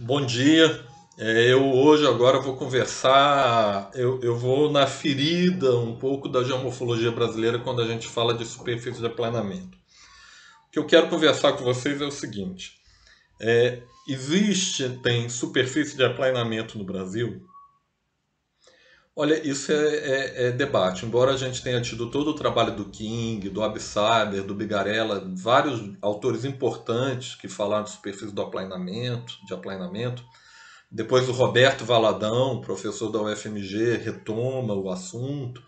Bom dia. Eu hoje agora vou conversar, eu vou na ferida um pouco da geomorfologia brasileira quando a gente fala de superfície de aplanamento. O que eu quero conversar com vocês é o seguinte: tem superfície de aplanamento no Brasil? Olha, isso é debate. Embora a gente tenha tido todo o trabalho do King, do Absaber, do Bigarella, vários autores importantes que falaram de superfície do aplanamento, de aplanamento. Depois o Roberto Valadão, professor da UFMG, retoma o assunto.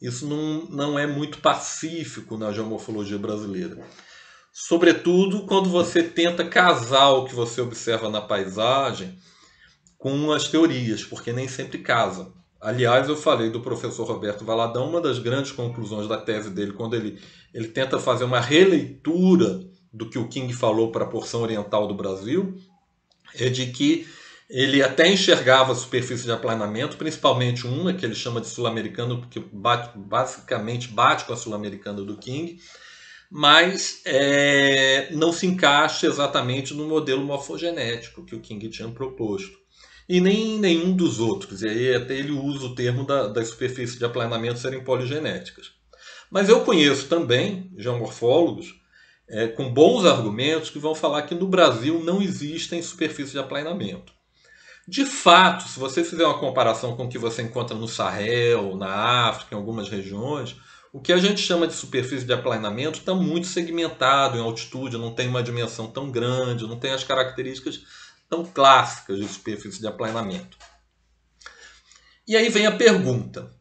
Isso não é muito pacífico na geomorfologia brasileira. Sobretudo quando você tenta casar o que você observa na paisagem com as teorias, porque nem sempre casa. Aliás, eu falei do professor Roberto Valadão, uma das grandes conclusões da tese dele, quando ele tenta fazer uma releitura do que o King falou para a porção oriental do Brasil, é de que ele até enxergava a superfície de aplanamento, principalmente uma que ele chama de sul-americano, porque basicamente bate com a sul-americana do King, mas não se encaixa exatamente no modelo morfogenético que o King tinha proposto. E nem nenhum dos outros. E aí até ele usa o termo das superfícies de aplanamento serem poligenéticas. Mas eu conheço também geomorfólogos com bons argumentos que vão falar que no Brasil não existem superfícies de aplanamento. De fato, se você fizer uma comparação com o que você encontra no Sahel, na África, em algumas regiões, o que a gente chama de superfície de aplanamento está muito segmentado em altitude, não tem uma dimensão tão grande, não tem as características tão clássicas de superfície de aplanamento. E aí vem a pergunta.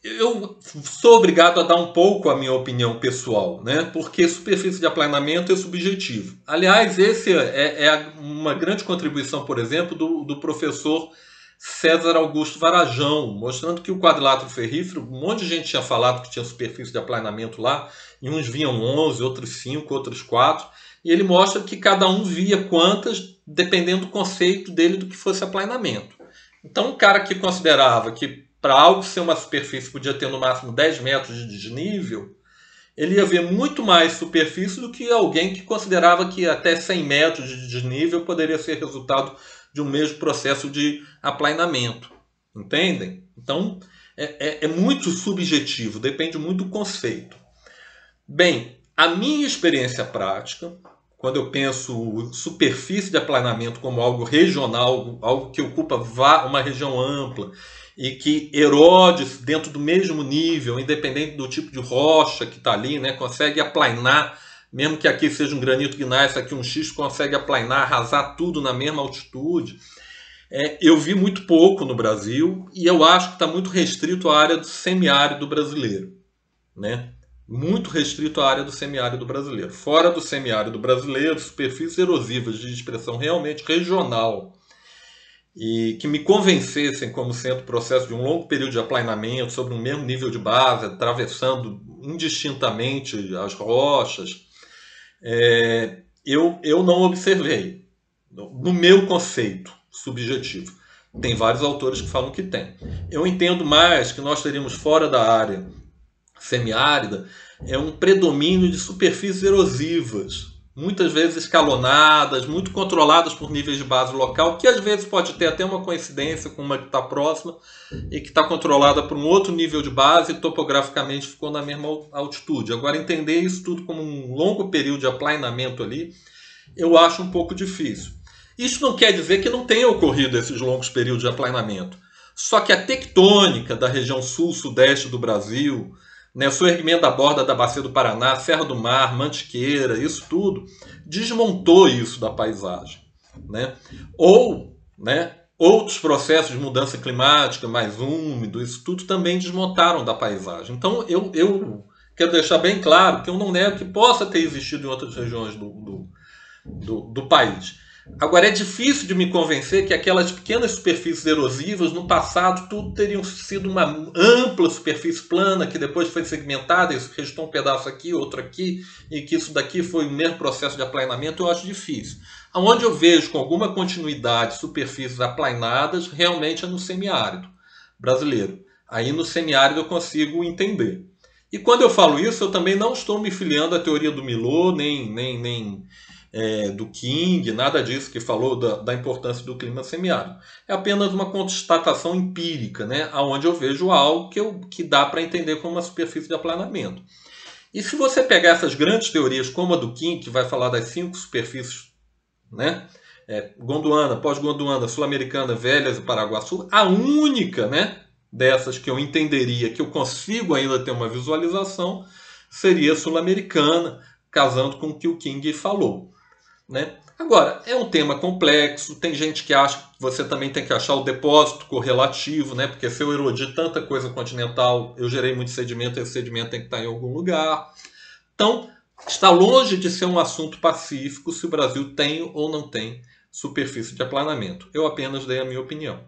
Eu sou obrigado a dar um pouco a minha opinião pessoal, né? Porque superfície de aplanamento é subjetivo. Aliás, esse é uma grande contribuição, por exemplo, do professor César Augusto Varajão, mostrando que o quadrilátero ferrífero, um monte de gente tinha falado que tinha superfície de aplanamento lá, e uns viam 11, outros 5, outros 4, e ele mostra que cada um via quantas, dependendo do conceito dele do que fosse aplanamento. Então, um cara que considerava que para algo ser uma superfície podia ter no máximo 10 metros de desnível, ele ia ver muito mais superfície do que alguém que considerava que até 100 metros de desnível poderia ser resultado de um mesmo processo de aplanamento. Entendem? Então, é muito subjetivo, depende muito do conceito. Bem, a minha experiência prática, quando eu penso superfície de aplanamento como algo regional, algo que ocupa uma região ampla e que erode dentro do mesmo nível, independente do tipo de rocha que está ali, né, consegue aplanar, mesmo que aqui seja um granito gneiss, aqui um xisto consegue aplanar, arrasar tudo na mesma altitude. Eu vi muito pouco no Brasil e eu acho que está muito restrito à área do semiárido brasileiro, né? Muito restrito à área do semiárido brasileiro. Fora do semiárido brasileiro, superfícies erosivas de expressão realmente regional e que me convencessem como sendo o processo de um longo período de aplanamento sobre um mesmo nível de base, atravessando indistintamente as rochas, eu não observei, no meu conceito subjetivo. Tem vários autores que falam que tem. Eu entendo mais que nós teríamos fora da área semiárida um predomínio de superfícies erosivas, muitas vezes escalonadas, muito controladas por níveis de base local, que às vezes pode ter até uma coincidência com uma que está próxima e que está controlada por um outro nível de base e topograficamente ficou na mesma altitude. Agora, entender isso tudo como um longo período de aplanamento ali, eu acho um pouco difícil. Isso não quer dizer que não tenha ocorrido esses longos períodos de aplanamento. Só que a tectônica da região sul-sudeste do Brasil, né, o surgimento da borda da Bacia do Paraná, Serra do Mar, Mantiqueira, isso tudo, desmontou isso da paisagem. Né? Ou outros processos de mudança climática mais úmidos, isso tudo também desmontaram da paisagem. Então eu quero deixar bem claro que eu não nego que possa ter existido em outras regiões do país. Agora, é difícil de me convencer que aquelas pequenas superfícies erosivas, no passado, tudo teriam sido uma ampla superfície plana, que depois foi segmentada, e restou um pedaço aqui, outro aqui, e que isso daqui foi o mesmo processo de aplanamento, eu acho difícil. Onde eu vejo com alguma continuidade superfícies aplanadas, realmente é no semiárido brasileiro. Aí no semiárido eu consigo entender. E quando eu falo isso, eu também não estou me filiando à teoria do Milot, nem do King, nada disso que falou da importância do clima semiárido. É apenas uma constatação empírica, né, onde eu vejo algo que dá para entender como uma superfície de aplanamento. E se você pegar essas grandes teorias, como a do King, que vai falar das 5 superfícies, né, Gondwana, pós-Gondwana, Sul-Americana, Velhas e Paraguaçu, a única, né, dessas que eu entenderia, que eu consigo ainda ter uma visualização, seria a Sul-Americana, casando com o que o King falou. Né? Agora, é um tema complexo, tem gente que acha que você também tem que achar o depósito correlativo, né? Porque se eu erodi tanta coisa continental, eu gerei muito sedimento, esse sedimento tem que estar em algum lugar. Então, está longe de ser um assunto pacífico se o Brasil tem ou não tem superfície de aplanamento. Eu apenas dei a minha opinião.